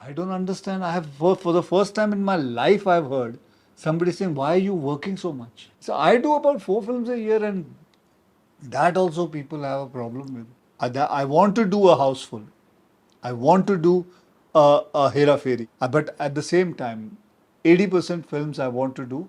I don't understand. I have for the first time in my life I've heard somebody saying, "Why are you working so much?" So I do about 4 films a year, and that also people have a problem with. I want to do a houseful. I want to do a Hera Fairy. But at the same time, 80% films I want to do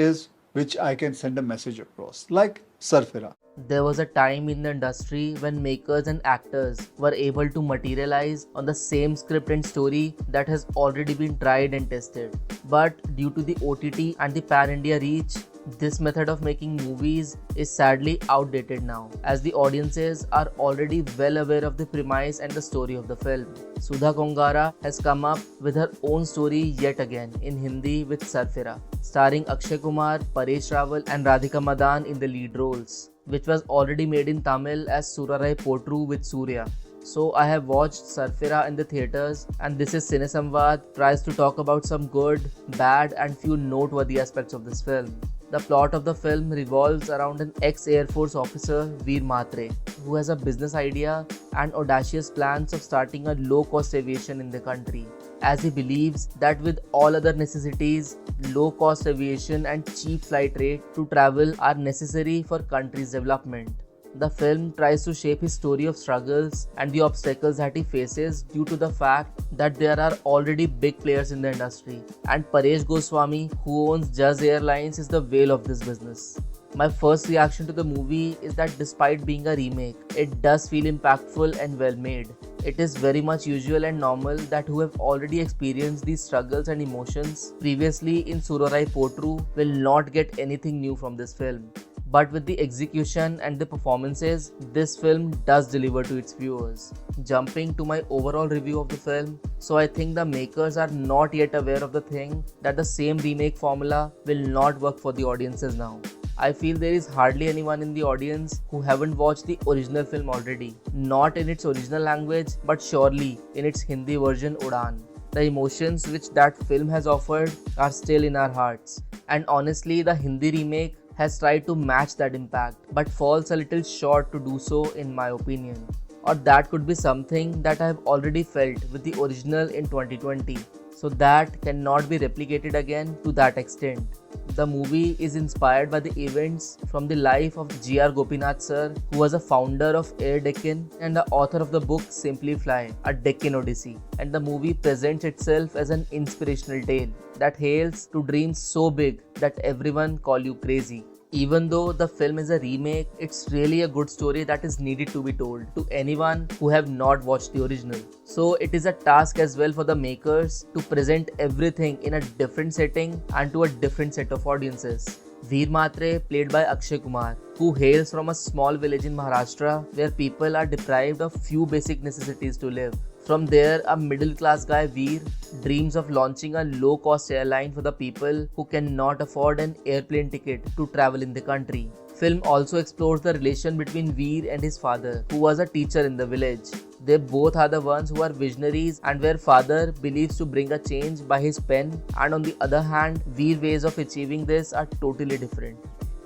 is which I can send a message across, like Sarfira. There was a time in the industry when makers and actors were able to materialize on the same script and story that has already been tried and tested. But due to the OTT and the pan India reach, this method of making movies is sadly outdated now, as the audiences are already well aware of the premise and the story of the film. Sudha Kongara has come up with her own story yet again in Hindi with Sarfira, starring Akshay Kumar, Paresh Rawal, and Radhika Madan in the lead roles, which was already made in Tamil as Surarai Potru with Surya. So I have watched Sarfira in the theatres, and this is Cine Samvad tries to talk about some good, bad, and few noteworthy aspects of this film. The plot of the film revolves around an ex-Air Force officer, Veer Matre, who has a business idea and audacious plans of starting a low-cost aviation in the country, as he believes that with all other necessities, low-cost aviation and cheap flight rate to travel are necessary for country's development. The film tries to shape his story of struggles and the obstacles that he faces due to the fact that there are already big players in the industry, and Paresh Goswami, who owns Jazz Airlines, is the whale of this business. My first reaction to the movie is that despite being a remake, it does feel impactful and well made. It is very much usual and normal that who have already experienced these struggles and emotions previously in Surarai Potru will not get anything new from this film. But with the execution and the performances, this film does deliver to its viewers. Jumping to my overall review of the film, so I think the makers are not yet aware of the thing that the same remake formula will not work for the audiences now. I feel there is hardly anyone in the audience who haven't watched the original film already. Not in its original language, but surely in its Hindi version Udan. The emotions which that film has offered are still in our hearts. And honestly, the Hindi remake has tried to match that impact, but falls a little short to do so in my opinion. Or that could be something that I have already felt with the original in 2020, so that cannot be replicated again to that extent. The movie is inspired by the events from the life of G.R. Gopinath sir, who was a founder of Air Deccan and the author of the book Simply Fly, A Deccan Odyssey. And the movie presents itself as an inspirational tale that hails to dream so big that everyone call you crazy. Even though the film is a remake, it's really a good story that is needed to be told to anyone who have not watched the original. So it is a task as well for the makers to present everything in a different setting and to a different set of audiences. Veer Matre, played by Akshay Kumar, who hails from a small village in Maharashtra where people are deprived of few basic necessities to live. From there, a middle class guy, Veer, dreams of launching a low cost airline for the people who cannot afford an airplane ticket to travel in the country. Film also explores the relation between Veer and his father, who was a teacher in the village. They both are the ones who are visionaries and where father believes to bring a change by his pen, and on the other hand, Veer ways of achieving this are totally different.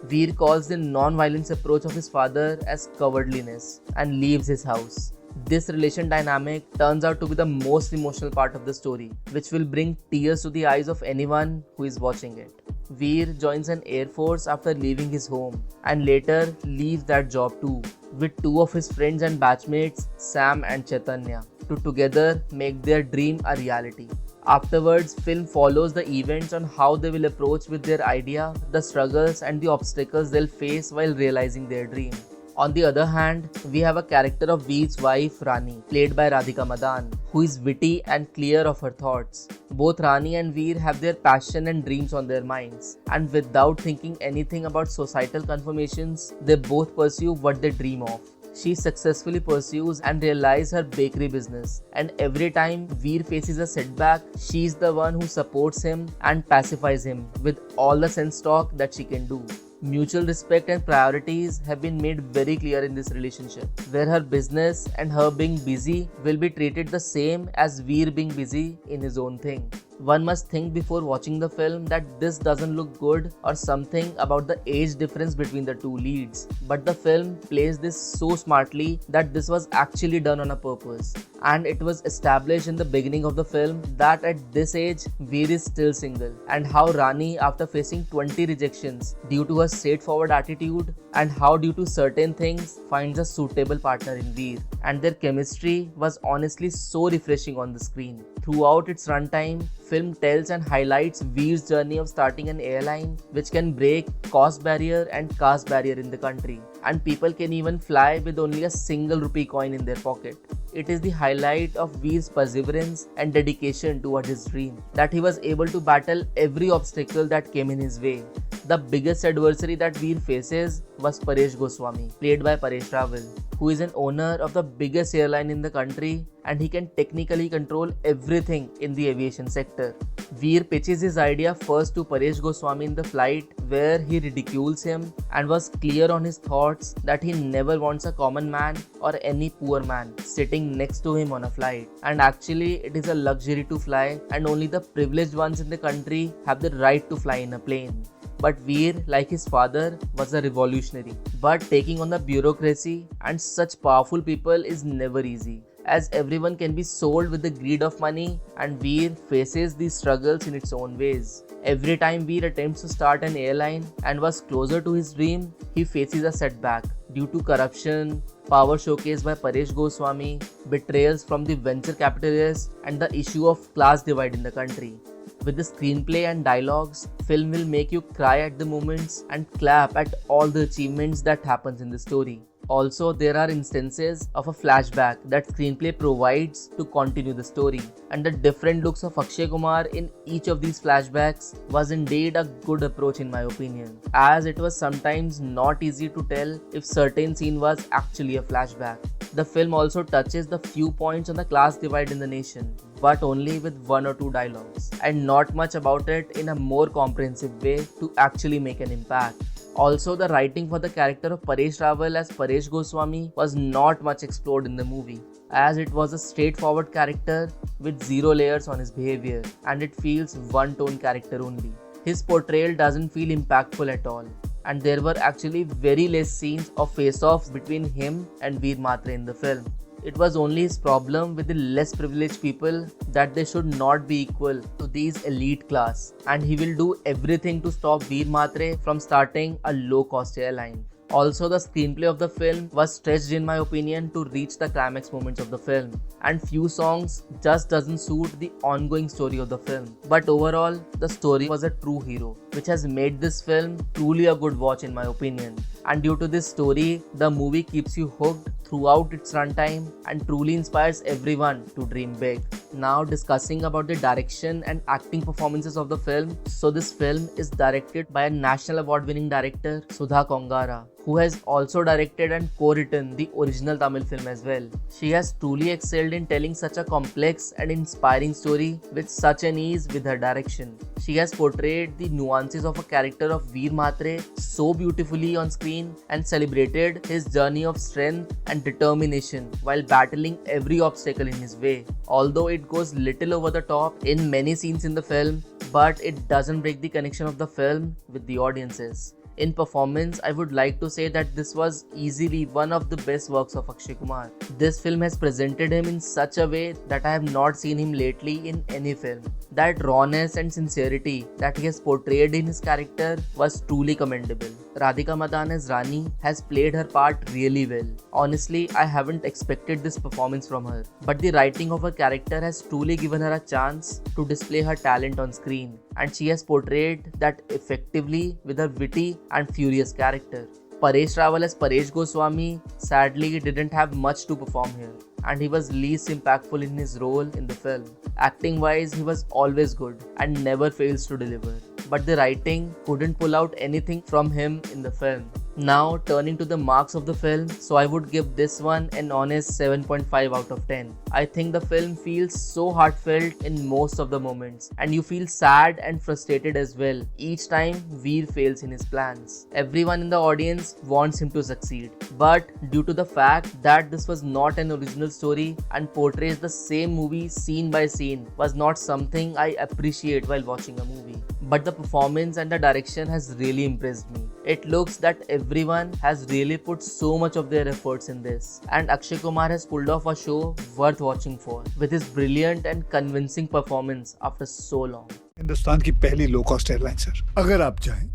Veer calls the non-violence approach of his father as cowardliness and leaves his house. This relation dynamic turns out to be the most emotional part of the story, which will bring tears to the eyes of anyone who is watching it. Veer joins an Air Force after leaving his home and later leaves that job too, with two of his friends and batchmates, Sam and Chaitanya, to together make their dream a reality. Afterwards, film follows the events on how they will approach with their idea, the struggles and the obstacles they'll face while realizing their dream. On the other hand, we have a character of Veer's wife Rani, played by Radhika Madan, who is witty and clear of her thoughts. Both Rani and Veer have their passion and dreams on their minds, and without thinking anything about societal confirmations, they both pursue what they dream of. She successfully pursues and realizes her bakery business, and every time Veer faces a setback, she is the one who supports him and pacifies him with all the sense talk that she can do. Mutual respect and priorities have been made very clear in this relationship, where her business and her being busy will be treated the same as Veer being busy in his own thing. One must think before watching the film that this doesn't look good or something about the age difference between the two leads. But the film plays this so smartly that this was actually done on a purpose. And it was established in the beginning of the film that at this age, Veer is still single, and how Rani, after facing 20 rejections due to her straightforward attitude, and how due to certain things finds a suitable partner in Veer. And their chemistry was honestly so refreshing on the screen. Throughout its runtime, film tells and highlights Veer's journey of starting an airline which can break cost barrier and caste barrier in the country, and people can even fly with only a single rupee coin in their pocket. It is the highlight of Veer's perseverance and dedication towards his dream, that he was able to battle every obstacle that came in his way. The biggest adversary that Veer faces was Paresh Goswami, played by Paresh Rawal, who is an owner of the biggest airline in the country, and he can technically control everything in the aviation sector. Veer pitches his idea first to Paresh Goswami in the flight, where he ridicules him and was clear on his thoughts that he never wants a common man or any poor man sitting next to him on a flight. And actually, it is a luxury to fly, and only the privileged ones in the country have the right to fly in a plane. But Veer, like his father, was a revolutionary. But taking on the bureaucracy and such powerful people is never easy, as everyone can be sold with the greed of money, and Veer faces these struggles in its own ways. Every time Veer attempts to start an airline and was closer to his dream, he faces a setback due to corruption, power showcased by Paresh Goswami, betrayals from the venture capitalists, and the issue of class divide in the country. With the screenplay and dialogues, film will make you cry at the moments and clap at all the achievements that happens in the story. Also, there are instances of a flashback that screenplay provides to continue the story, and the different looks of Akshay Kumar in each of these flashbacks was indeed a good approach in my opinion, as it was sometimes not easy to tell if certain scene was actually a flashback. The film also touches the few points on the class divide in the nation, but only with one or two dialogues, and not much about it in a more comprehensive way to actually make an impact. Also, the writing for the character of Paresh Rawal as Paresh Goswami was not much explored in the movie, as it was a straightforward character with zero layers on his behavior, and it feels one-tone character only. His portrayal doesn't feel impactful at all, and there were actually very less scenes of face-offs between him and Veer Matre in the film. It was only his problem with the less privileged people that they should not be equal to these elite class, and he will do everything to stop Veer Matre from starting a low-cost airline. Also, the screenplay of the film was stretched in my opinion to reach the climax moments of the film, and few songs just doesn't suit the ongoing story of the film. But overall, the story was a true hero, which has made this film truly a good watch in my opinion. And due to this story, the movie keeps you hooked throughout its runtime and truly inspires everyone to dream big. Now discussing about the direction and acting performances of the film. So this film is directed by a national award winning director, Sudha Kongara, who has also directed and co-written the original Tamil film as well. She has truly excelled in telling such a complex and inspiring story with such an ease with her direction. She has portrayed the nuances of a character of Veer Matre so beautifully on screen and celebrated his journey of strength and determination while battling every obstacle in his way. Although it goes little over the top in many scenes in the film, but it doesn't break the connection of the film with the audiences. In performance, I would like to say that this was easily one of the best works of Akshay Kumar. This film has presented him in such a way that I have not seen him lately in any film. That rawness and sincerity that he has portrayed in his character was truly commendable. Radhika Madan as Rani has played her part really well. Honestly, I haven't expected this performance from her, but the writing of her character has truly given her a chance to display her talent on screen, and she has portrayed that effectively with her witty and furious character. Paresh Rawal as Paresh Goswami sadly didn't have much to perform here, and he was least impactful in his role in the film. Acting wise, he was always good and never fails to deliver, but the writing couldn't pull out anything from him in the film. Now, turning to the marks of the film, so I would give this one an honest 7.5 out of 10. I think the film feels so heartfelt in most of the moments, and you feel sad and frustrated as well each time Veer fails in his plans. Everyone in the audience wants him to succeed, but due to the fact that this was not an original story and portrays the same movie scene by scene, was not something I appreciate while watching a movie. But the performance and the direction has really impressed me. It looks that everyone has really put so much of their efforts in this, and Akshay Kumar has pulled off a show worth watching for with his brilliant and convincing performance after so long. Hindustan की पहली low cost airline sir, अगर आप चाहें।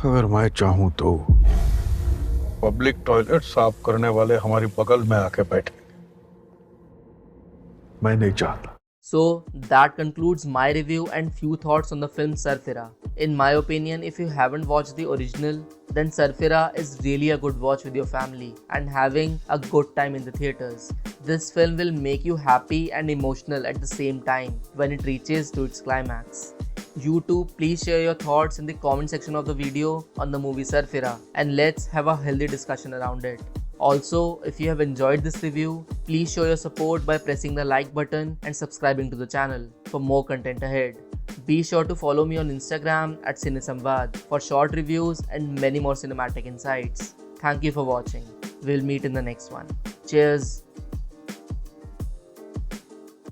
अगर मैं चाहूं तो public toilet साफ करने वाले हमारी बगल में आके बैठे। मैं नहीं चाहता। So that concludes my review and few thoughts on the film Sarfira. In my opinion, if you haven't watched the original, then Sarfira is really a good watch with your family and having a good time in the theaters. This film will make you happy and emotional at the same time when it reaches to its climax. You too, please share your thoughts in the comment section of the video on the movie Sarfira, and let's have a healthy discussion around it. Also, if you have enjoyed this review, please show your support by pressing the like button and subscribing to the channel for more content ahead. Be sure to follow me on Instagram at CineSamvad for short reviews and many more cinematic insights. Thank you for watching. We'll meet in the next one. Cheers.